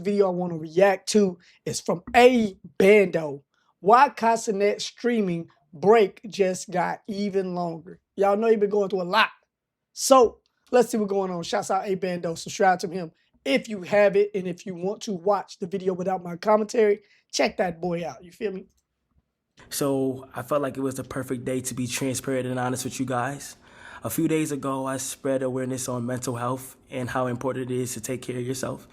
video I want to react to is from A Bando. Why Casanet streaming break just got even longer. Y'all know he been going through a lot. So let's see what's going on. Shouts out A Bando. Subscribe to him if you have it. And if you want to watch the video without my commentary, check that boy out. You feel me? So I felt like it was the perfect day to be transparent and honest with you guys. A few days ago, I spread awareness on mental health and how important it is to take care of yourself.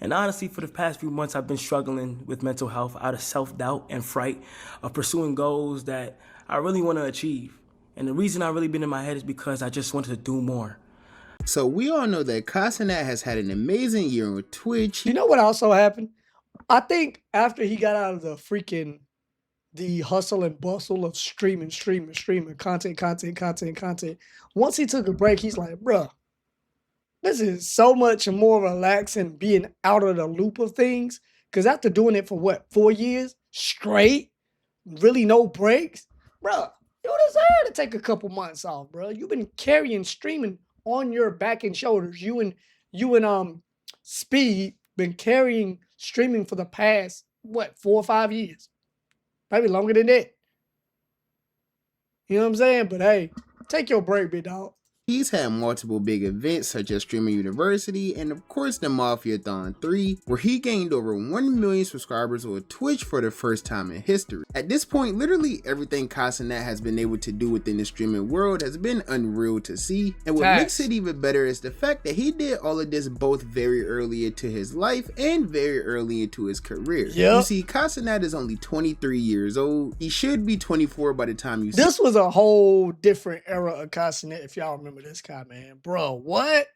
And honestly, for the past few months, I've been struggling with mental health out of self-doubt and fright of pursuing goals that I really want to achieve. And the reason I've really been in my head is because I just wanted to do more. So we all know that Casanet has had an amazing year on Twitch. You know what also happened? I think after he got out of the hustle and bustle of streaming, content. Once he took a break, he's like, bruh, this is so much more relaxing being out of the loop of things. Because after doing it for what, 4 years straight, really no breaks, bruh, you deserve to take a couple months off, bruh. You've been carrying streaming on your back and shoulders. You and Speed been carrying streaming for the past, what, 4 or 5 years. Maybe longer than that. You know what I'm saying? But hey, take your break, big dog. He's had multiple big events such as Streaming University and of course the Mafiathon 3, where he gained over 1 million subscribers on Twitch for the first time in history. At this point, literally everything Casanet has been able to do within the streaming world has been unreal to see, and what makes it even better is the fact that he did all of this both very early into his life and very early into his career. You see, Casanet is only 23 years old. He should be 24 by the time you see. This was a whole different era of Casanet, if y'all remember this guy, man. Bro, what?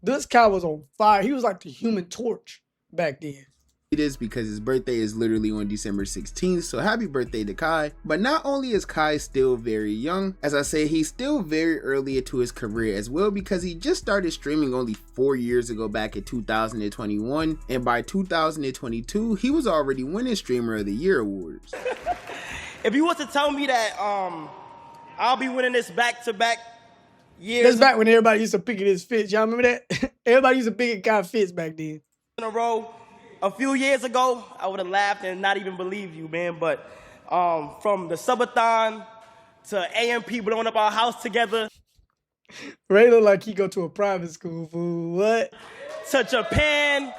This guy was on fire. He was like the Human Torch back then. It is because his birthday is literally on December 16th, so happy birthday to Kai. But not only is Kai still very young, as I say, he's still very early into his career as well, because he just started streaming only 4 years ago back in 2021, and by 2022 he was already winning Streamer of the Year awards. If you was to tell me that I'll be winning this back-to-back years That's back when everybody used to pick at his fits. Y'all remember that? Everybody used to pick at Kai Fitz back then. in a row, a few years ago, I would have laughed and not even believed you, man. But from the subathon to AMP blowing up our house together. Ray look like he go to a private school, fool. What? To Japan.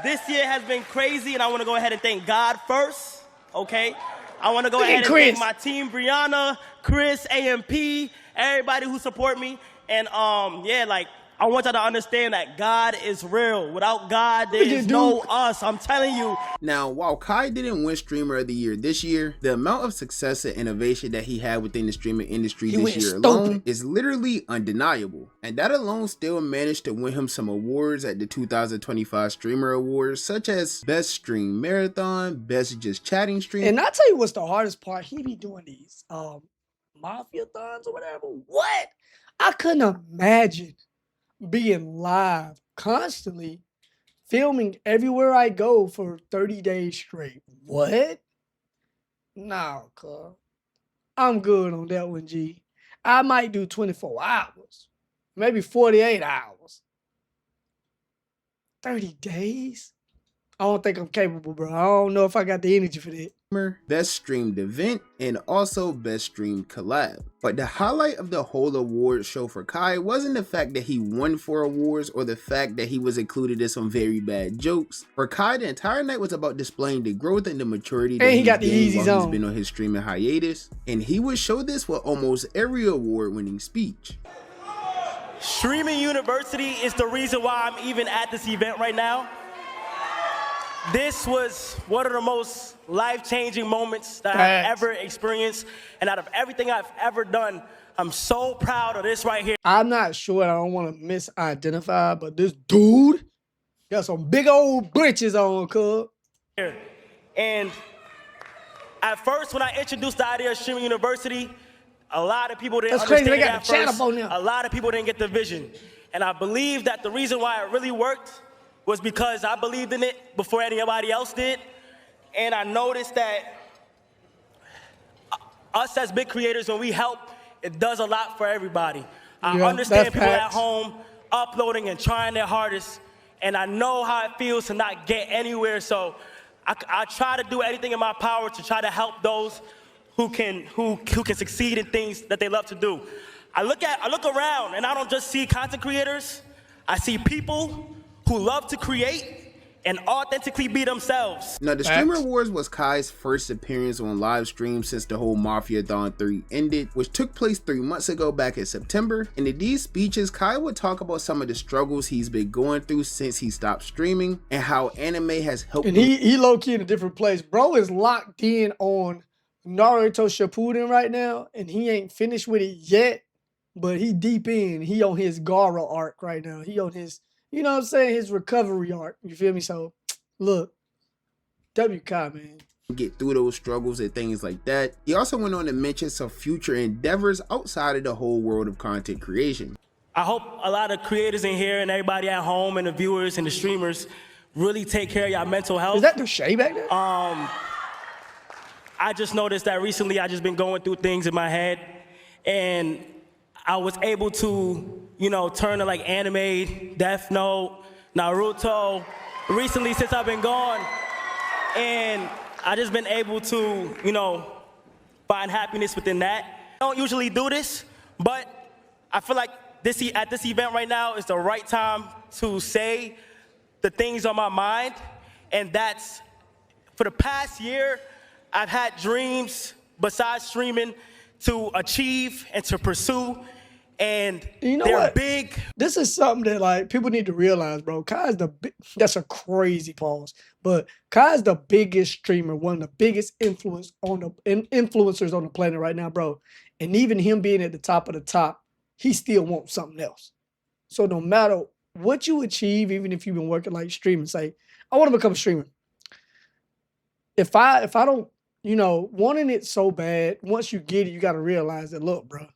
This year has been crazy, and I want to go ahead and thank God first, okay? I want to go ahead and thank my team, Brianna, Chris, AMP, everybody who support me. And yeah, like, I want y'all to understand that God is real. Without God, there is no us. I'm telling you. Now, while Kai didn't win Streamer of the Year this year, the amount of success and innovation that he had within the streaming industry this year alone is literally undeniable. And that alone still managed to win him some awards at the 2025 Streamer Awards, such as Best Stream Marathon, Best Just Chatting Stream. And I tell you what's the hardest part, he be doing these Mafiathons or whatever. What? I couldn't imagine being live constantly, filming everywhere I go for 30 days straight. What? No, cuz. I'm good on that one, G. I might do 24 hours, maybe 48 hours. 30 days? I don't think I'm capable, bro. I don't know if I got the energy for that. Best Streamed Event, and also Best Streamed Collab. But the highlight of the whole award show for Kai wasn't the fact that he won 4 awards or the fact that he was included in some very bad jokes. For Kai, the entire night was about displaying the growth and the maturity that he got the easy zone. He's been on his streaming hiatus, and he would show this with almost every award-winning speech. Streaming University is the reason why I'm even at this event right now. This was one of the most life-changing moments that I've ever experienced. And out of everything I've ever done, I'm so proud of this right here. I'm not sure, I don't want to misidentify, but this dude got some big old britches on, cuz. And at first, when I introduced the idea of Streaming University, a lot of people didn't understand it at first. A lot of people didn't get the vision. And I believe that the reason why it really worked was because I believed in it before anybody else did. And I noticed that us as big creators, when we help, it does a lot for everybody. I understand people at home uploading and trying their hardest, and I know how it feels to not get anywhere. So I try to do anything in my power to try to help those who can succeed in things that they love to do. I look around and I don't just see content creators. I see people who love to create and authentically be themselves. Now, the Streamer Wars was Kai's first appearance on live stream since the whole Mafiathon 3 ended, which took place 3 months ago back in September. And in these speeches, Kai would talk about some of the struggles he's been going through since he stopped streaming and how anime has helped and he low-key in a different place. Bro is locked in on Naruto Shippuden right now, and he ain't finished with it yet, but he deep in. He on his Gaara arc right now. He on his, you know what I'm saying, his recovery arc. You feel me? So, look, WK, man. Get through those struggles and things like that. He also went on to mention some future endeavors outside of the whole world of content creation. I hope a lot of creators in here and everybody at home and the viewers and the streamers really take care of your mental health. Is that Duche back there? I just noticed that recently I just been going through things in my head, and I was able to, you know, turn to like anime, Death Note, Naruto, recently since I've been gone. And I just been able to, you know, find happiness within that. I don't usually do this, but I feel like at this event right now is the right time to say the things on my mind. And that's, for the past year, I've had dreams besides streaming to achieve and to pursue. And you know they're what? big. This is something that like people need to realize, bro. Kai's that's a crazy pause, but Kai's the biggest streamer, one of the biggest influencers on the planet right now, bro. And even him being at the top of the top, he still wants something else. So no matter what you achieve, even if you've been working like streaming, say, I want to become a streamer. If I don't, you know, wanting it so bad, once you get it, you got to realize that, look, bro,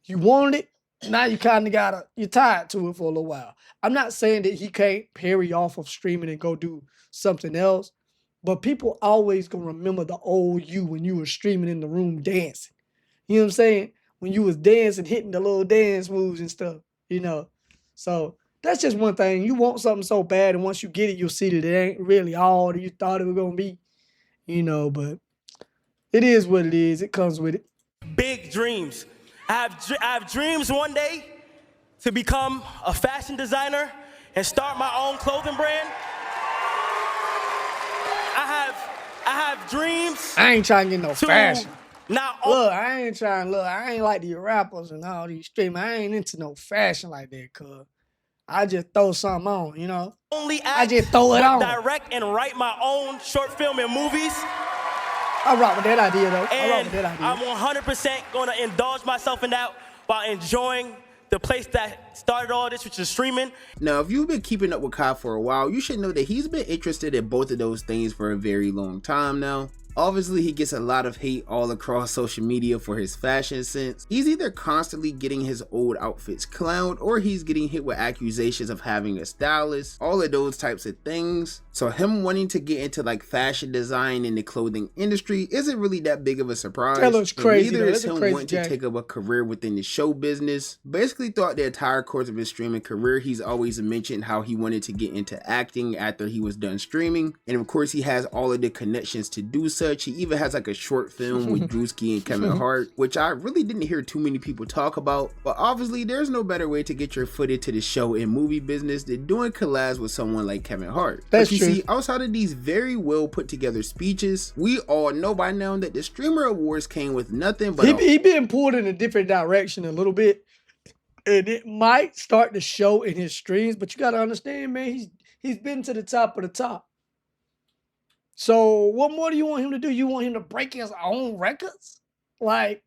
you wanted it, now you kind of you're tied to it for a little while. I'm not saying that he can't parry off of streaming and go do something else, but people always gonna remember the old you when you were streaming in the room dancing. You know what I'm saying? When you was dancing, hitting the little dance moves and stuff, you know? So that's just one thing. You want something so bad, and once you get it, you'll see that it ain't really all that you thought it was gonna be, you know, but it is what it is. It comes with it. Big dreams. I have dreams one day to become a fashion designer and start my own clothing brand. I have dreams. I ain't trying to get no fashion. Now, look, I ain't like these rappers and all these streamers. I ain't into no fashion like that, cuz I just throw something on, you know? I just throw it on. Direct and write my own short film and movies. I rock with that idea, though. And I'm 100% going to indulge myself in that while enjoying the place that started all this, which is streaming. Now, if you've been keeping up with Kai for a while, you should know that he's been interested in both of those things for a very long time now. Obviously, he gets a lot of hate all across social media for his fashion sense. He's either constantly getting his old outfits clowned, or he's getting hit with accusations of having a stylist, all of those types of things. So him wanting to get into like fashion design in the clothing industry isn't really that big of a surprise. That looks crazy. Neither is him wanting to take up a career within the show business. Basically, throughout the entire course of his streaming career, he's always mentioned how he wanted to get into acting after he was done streaming. And of course, he has all of the connections to do so. He even has like a short film with Drewski and Kevin Hart, which I really didn't hear too many people talk about. But obviously, there's no better way to get your foot into the show and movie business than doing collabs with someone like Kevin Hart. That's true. true. See, outside of these very well put together speeches, we all know by now that the Streamer Awards came with nothing but he been pulled in a different direction a little bit, and it might start to show in his streams. But you got to understand, man, he's been to the top of the top. So what more do you want him to do? You want him to break his own records? Like,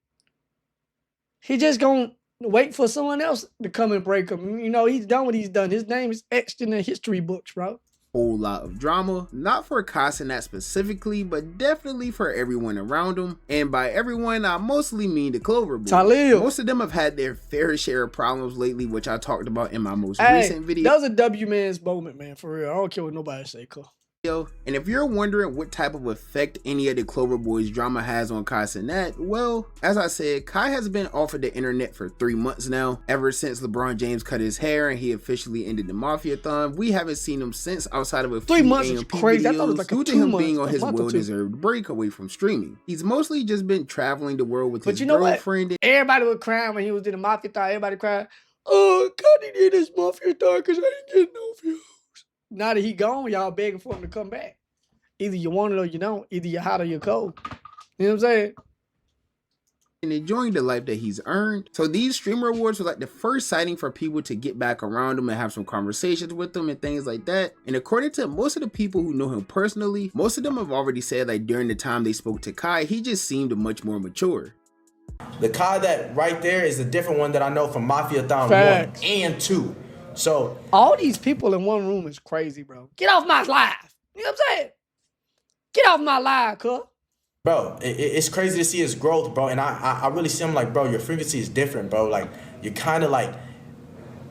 he just gonna wait for someone else to come and break him. You know, he's done what he's done. His name is etched in the history books, bro. Whole lot of drama, not for Casanat specifically, but definitely for everyone around him. And by everyone, I mostly mean the Clover Boys. Talib. Most of them have had their fair share of problems lately, which I talked about in my most recent video. That was a W man's moment, man, for real. I don't care what nobody say, cuz. And if you're wondering what type of effect any of the Clover Boys drama has on Kai Cenat, well, as I said, Kai has been off of the internet for 3 months now. Ever since LeBron James cut his hair and he officially ended the Mafia-thon, we haven't seen him since outside of a 3 few months is AMP crazy. I thought it was videos like due a to 2 him months, being on a his month or 2. well-deserved break away from streaming. He's mostly just been traveling the world with But his you know what? girlfriend. Everybody was crying when he was in the Mafia-thon. Everybody cried, oh, Cuddy did his Mafia-thon because I ain't getting no views. Now that he gone, y'all begging for him to come back. Either you want it or you don't. Either you're hot or you're cold. You know what I'm saying? And enjoying the life that he's earned. So these streamer awards were like the first sighting for people to get back around him and have some conversations with him and things like that. And according to most of the people who know him personally, most of them have already said like during the time they spoke to Kai, he just seemed much more mature. The Kai that right there is a different one that I know from Mafia-thon 1 Facts. and 2. So All these people in one room is crazy, bro. Get off my live. You know what I'm saying? Get off my live, cuz. bro, it's crazy to see his growth, bro. And I really see him like, bro, your frequency is different, bro. Like, you're kind of like,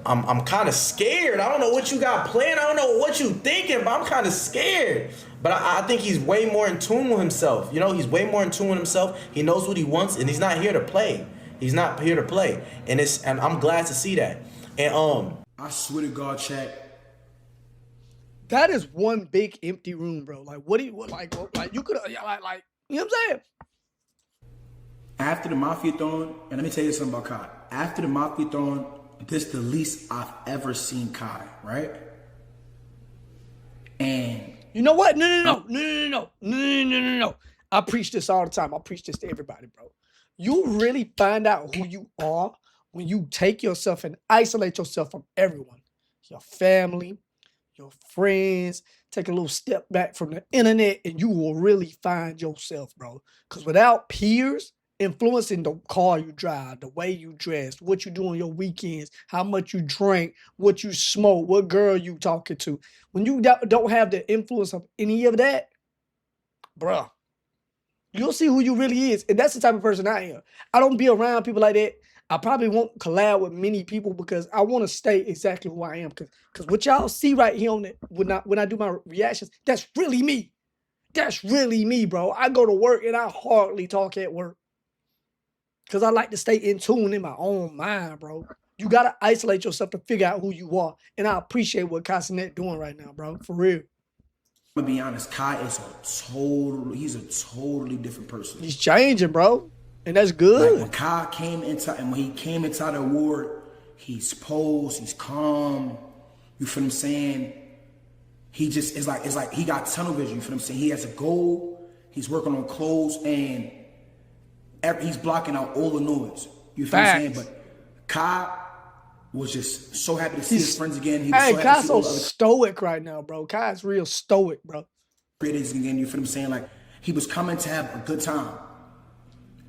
I'm kind of scared. I don't know what you got planned. I don't know what you thinking, but I'm kind of scared. But I think he's way more in tune with himself. You know, he's way more in tune with himself. He knows what he wants, and he's not here to play. He's not here to play. And I'm glad to see that. And I swear to God, chat. That is one big empty room, bro. Like, what do you like you could like, you know what I'm saying? After the Mafia-thon, and let me tell you something about Kai. After the Mafia-thon, this the least I've ever seen Kai, right? And You know what? No. I preach this all the time. I preach this to everybody, bro. You really find out who you are when you take yourself and isolate yourself from everyone. Your family, your friends. Take a little step back from the internet and you will really find yourself, bro. Because without peers influencing the car you drive, the way you dress, what you do on your weekends, how much you drink, what you smoke, what girl you talking to. When you don't have the influence of any of that, bruh, you'll see who you really is. And that's the type of person I am. I don't be around people like that. I probably won't collab with many people because I want to stay exactly who I am. Because what y'all see right here on it, when I do my reactions, that's really me. That's really me, bro. I go to work and I hardly talk at work. Because I like to stay in tune in my own mind, bro. You got to isolate yourself to figure out who you are. And I appreciate what Kai Cenat doing right now, bro. For real. I'm gonna be honest, Kai is he's a totally different person. He's changing, bro. And that's Like good. when Kai came inside, and when he came inside the award, he's posed, he's calm. You feel what I'm saying? He just it's like he got tunnel vision. You feel what I'm saying? He has a goal. He's working on clothes, and he's blocking out all the noise. You feel what I'm saying? Facts. But Kai was just so happy to see his friends again. He was Hey, so happy to Kai's see so all the other stoic right now, bro. Kai's real stoic, bro. creators again. You feel what I'm saying? Like he was coming to have a good time.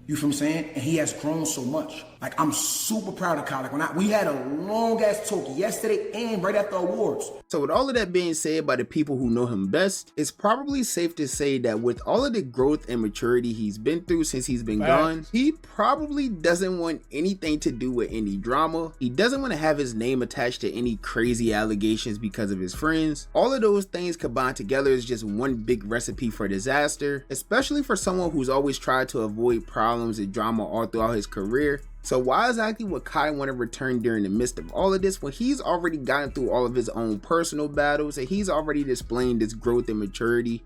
You feel what I'm saying? And he has grown so much. Like I'm super proud of Kai. Like we had a long ass talk yesterday and right after awards. So with all of that being said by the people who know him best, it's probably safe to say that with all of the growth and maturity he's been through since he's been gone, he probably doesn't want anything to do with any drama. He doesn't want to have his name attached to any crazy allegations because of his friends. All of those things combined together is just one big recipe for disaster, especially for someone who's always tried to avoid problems and drama all throughout his career. So why exactly would Kai want to return during the midst of all of this when he's already gotten through all of his own personal battles and he's already displaying this growth and maturity?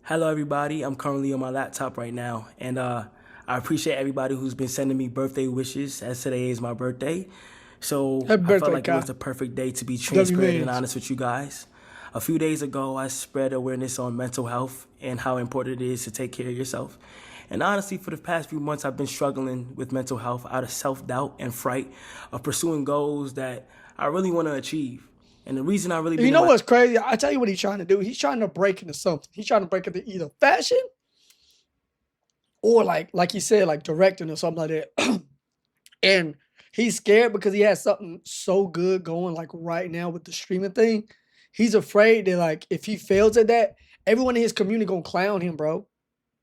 Hello everybody, I'm currently on my laptop right now, and I appreciate everybody who's been sending me birthday wishes, as today is my birthday. So Happy I birthday, felt like Kai. it was the perfect day to be transparent and Millions. honest with you guys. A few days ago, I spread awareness on mental health and how important it is to take care of yourself. And honestly, for the past few months, I've been struggling with mental health out of self-doubt and fright of pursuing goals that I really want to achieve. And the reason I really You know what's crazy? I tell you what he's trying to do. He's trying to break into something. He's trying to break into either fashion or like you said, like directing or something like that. And he's scared because he has something so good going like right now with the streaming thing. He's afraid that like if he fails at that, everyone in his community gonna clown him, bro.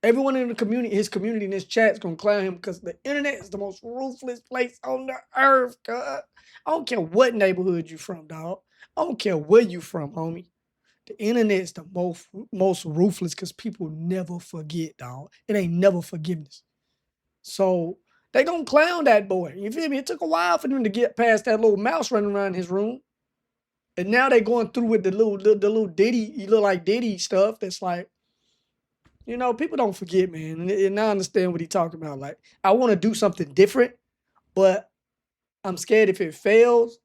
Everyone in the community, his community in his chat's gonna clown him because the internet is the most ruthless place on the earth, cuz. I don't care what neighborhood you from, dog. I don't care where you from, homie. The internet's the most ruthless because people never forget, dog. It ain't never forgiveness. So they gonna clown that boy. You feel me? It took a while for them to get past that little mouse running around his room. And now they going through with the little Diddy, you look like Diddy stuff that's like, you know, people don't forget, man. And I understand what he talking about. Like, I want to do something different, but I'm scared if it fails,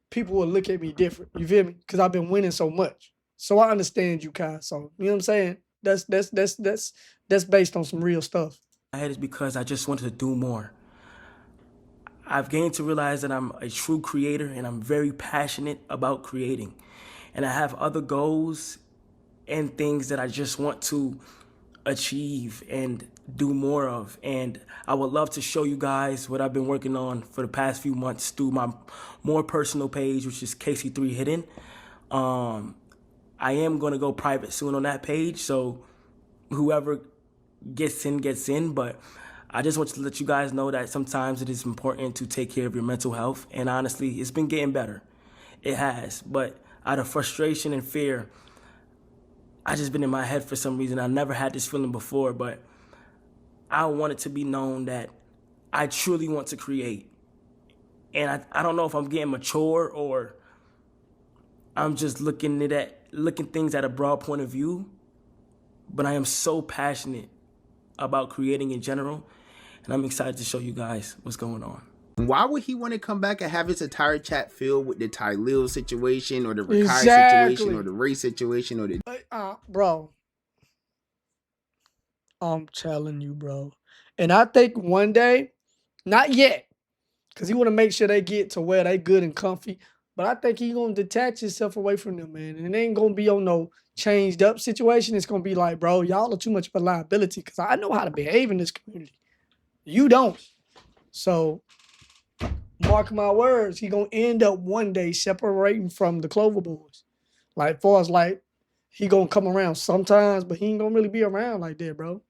people will look at me different. You feel me? Because I've been winning so much. So I understand you, Kai. So you know what I'm saying? That's based on some real stuff. My head is because I just wanted to do more. I've gained to realize that I'm a true creator and I'm very passionate about creating. And I have other goals and things that I just want to achieve and do more of. And I would love to show you guys what I've been working on for the past few months through my more personal page, which is KC3 Hidden. I am going to go private soon on that page, so whoever gets in, but I just want to let you guys know that sometimes it is important to take care of your mental health, and honestly, it's been getting better. It has, but out of frustration and fear, I just been in my head for some reason. I never had this feeling before, but I want it to be known that I truly want to create. And I don't know if I'm getting mature or I'm just looking things at a broad point of view, but I am so passionate about creating in general, and I'm excited to show you guys what's going on. Why would he want to come back and have his entire chat filled with the Tylil situation or the Rakai situation or the Ray situation or the... Bro, I'm telling you, bro. And I think one day, not yet, because he want to make sure they get to where they good and comfy, but I think he going to detach himself away from them, man. And it ain't going to be on no changed up situation. It's going to be like, bro, y'all are too much of a liability because I know how to behave in this community. You don't. So, mark my words, he going to end up one day separating from the Clover Boys. Like, far as like, he going to come around sometimes, but he ain't going to really be around like that, bro.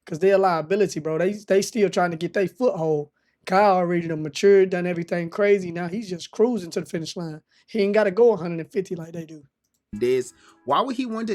Because they're a liability, bro. They still trying to get their foothold. Kyle already done matured, done everything crazy. Now he's just cruising to the finish line. He ain't got to go 150 like they do. This, why would he want to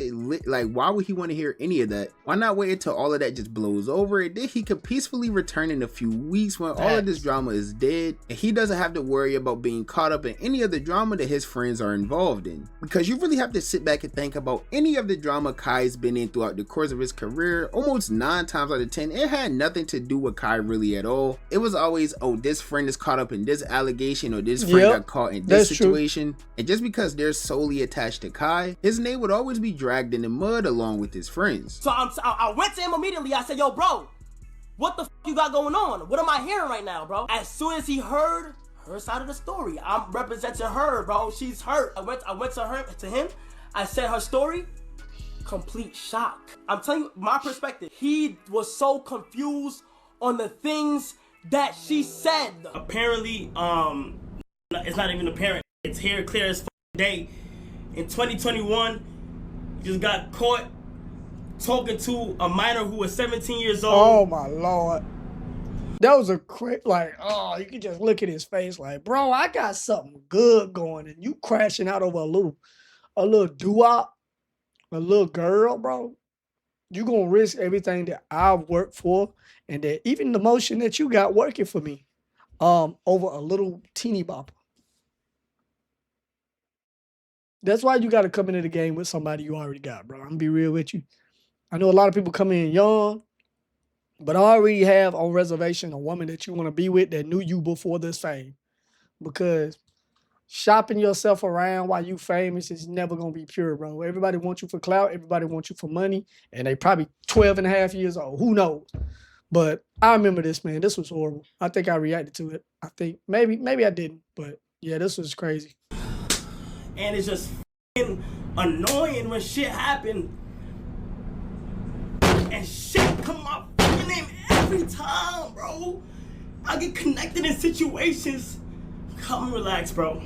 hear any of that? Why not wait until all of that just blows over, and then he could peacefully return in a few weeks when all of this drama is dead, and he doesn't have to worry about being caught up in any of the drama that his friends are involved in? Because you really have to sit back and think about any of the drama Kai's been in throughout the course of his career. Almost 9 times out of 10, it had nothing to do with Kai really at all. It was always, oh, this friend is caught up in this allegation, or this friend got caught in this situation. True. And just because they're solely attached to Kai, his name would always be dragged in the mud along with his friends. So I went to him immediately. I said, yo, bro, what the f you got going on? What am I hearing right now, bro? As soon as he heard her side of the story, I'm representing her, bro. She's hurt. I went to him. I said her story. Complete shock. I'm telling you my perspective. He was so confused on the things that she said. Apparently, it's not even apparent. It's here clear as day. In 2021, he just got caught talking to a minor who was 17 years old. Oh my Lord. That was a quick, like, oh, you could just look at his face like, bro, I got something good going, and you crashing out over a little doo-wop, a little girl, bro. You gonna risk everything that I've worked for, and that even the motion that you got working for me, over a little teeny bopper. That's why you got to come into the game with somebody you already got, bro. I'm going to be real with you. I know a lot of people come in young, but I already have on reservation a woman that you want to be with that knew you before this fame. Because shopping yourself around while you famous is never going to be pure, bro. Everybody wants you for clout. Everybody wants you for money. And they probably 12 and a half years old. Who knows? But I remember this, man. This was horrible. I think I reacted to it. I think maybe I didn't. But yeah, this was crazy. And it's just annoying when shit happen and shit come up fucking name every time, bro. I get connected in situations. Come relax, bro.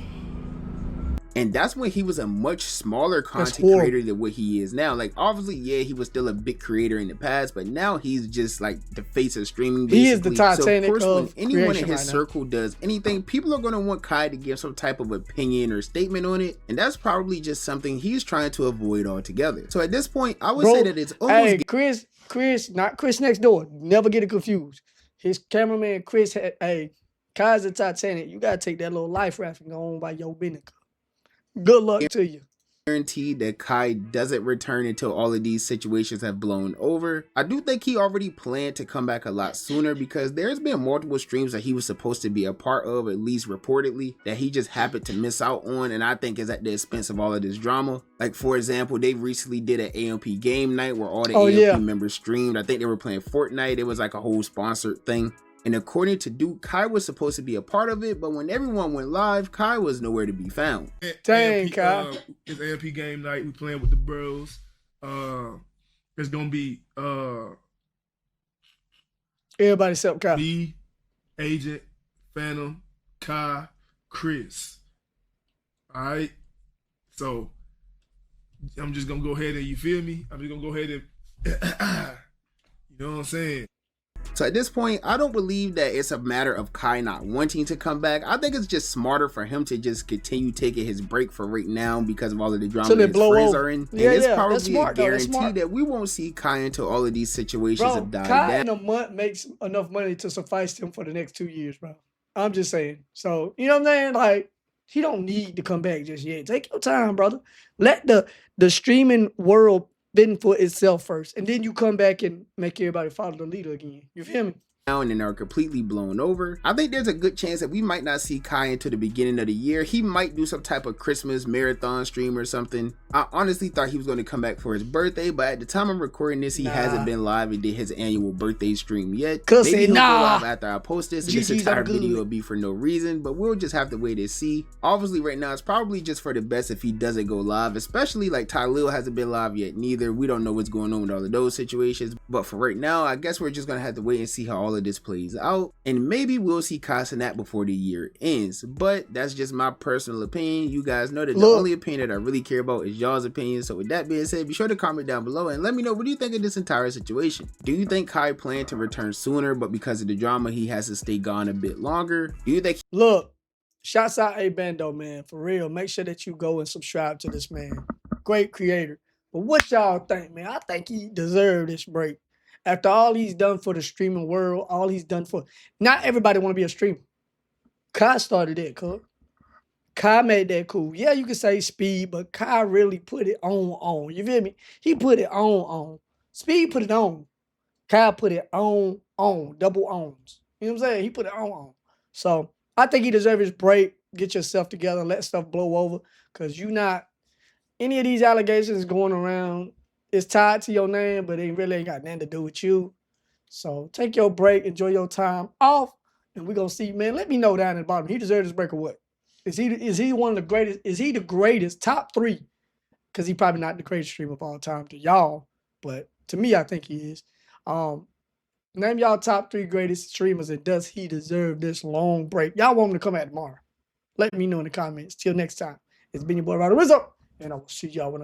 And that's when he was a much smaller content horrible. creator than what he is now. Like, obviously, yeah, he was still a big creator in the past, but now he's just like the face of streaming, basically. He is the Titanic so, of course, when of anyone in creation his right now. circle does anything, people are going to want Kai to give some type of opinion or statement on it. And that's probably just something he's trying to avoid altogether. So at this point, I would say that it's almost... Hey, Chris, not Chris next door. Never get it confused. His cameraman, Chris, Kai's the Titanic. You got to take that little life raft and go on by your business. Good luck to you. Guaranteed that Kai doesn't return until all of these situations have blown over. I do think he already planned to come back a lot sooner, because there's been multiple streams that he was supposed to be a part of, at least reportedly, that he just happened to miss out on, and I think is at the expense of all of this drama. Like, for example, they recently did an AMP game night where all the AMP members streamed. I think they were playing Fortnite. It was like a whole sponsored thing. And according to Duke, Kai was supposed to be a part of it, but when everyone went live, Kai was nowhere to be found. Dang, Kai. It's AMP game night. We playing with the bros. It's gonna be Everybody except Kai. me, Agent, Phantom, Kai, Chris. All right. So I'm just gonna go ahead and, you feel me? I'm just gonna go ahead and you know what I'm saying? So at this point, I don't believe that it's a matter of Kai not wanting to come back. I think it's just smarter for him to just continue taking his break for right now because of all of the drama that his friends are in. Yeah, and it's yeah, probably that's smart, a guarantee that we won't see Kai until all of these situations have died Kai down. in a month makes enough money to suffice him for the next 2 years, bro. I'm just saying. So, you know what I'm saying? Like, he don't need to come back just yet. Take your time, brother. Let the streaming world bend for itself first, and then you come back and make everybody follow the leader again. You feel me? And are completely blown over. I think there's a good chance that we might not see Kai until the beginning of the year. He might do some type of Christmas marathon stream or something. I honestly thought he was going to come back for his birthday, but at the time I'm recording this, he hasn't been live and did his annual birthday stream yet. Maybe he'll go live after I post this, and this entire video will be for no reason, but we'll just have to wait and see. Obviously right now it's probably just for the best if he doesn't go live, especially like Ty Lil hasn't been live yet neither. We don't know what's going on with all of those situations, but for right now I guess we're just gonna have to wait and see how all of this plays out, and maybe we'll see Kai Cenat before the year ends. But that's just my personal opinion. You guys know that the only opinion that I really care about is y'all's opinion. So with that being said, be sure to comment down below and let me know, what do you think of this entire situation? Do you think Kai planned to return sooner, but because of the drama he has to stay gone a bit longer? Do you think Look, shouts out A Bando, man. For real, make sure that you go and subscribe to this man. Great creator. But what y'all think, man? I think he deserved this break. After all he's done for the streaming world, all he's done for... Not everybody want to be a streamer. Kai started it, cuz. Kai made that cool. Yeah, you can say Speed, but Kai really put it on. You feel me? He put it on. Speed put it on. Kai put it on. Double ons. You know what I'm saying? He put it on. So, I think he deserves his break. Get yourself together. Let stuff blow over. Because you not... Any of these allegations going around... It's tied to your name, but it really ain't got nothing to do with you. So take your break, enjoy your time off, and we're gonna see, man. Let me know down at the bottom. He deserves this break or what? Is he one of the greatest? Is he the greatest? Top 3? Because he probably not the greatest streamer of all time to y'all, but to me, I think he is. Name y'all top 3 greatest streamers, and does he deserve this long break? Y'all want him to come out tomorrow? Let me know in the comments. Till next time, it's been your boy Ryder Rizzo, and I will see y'all when I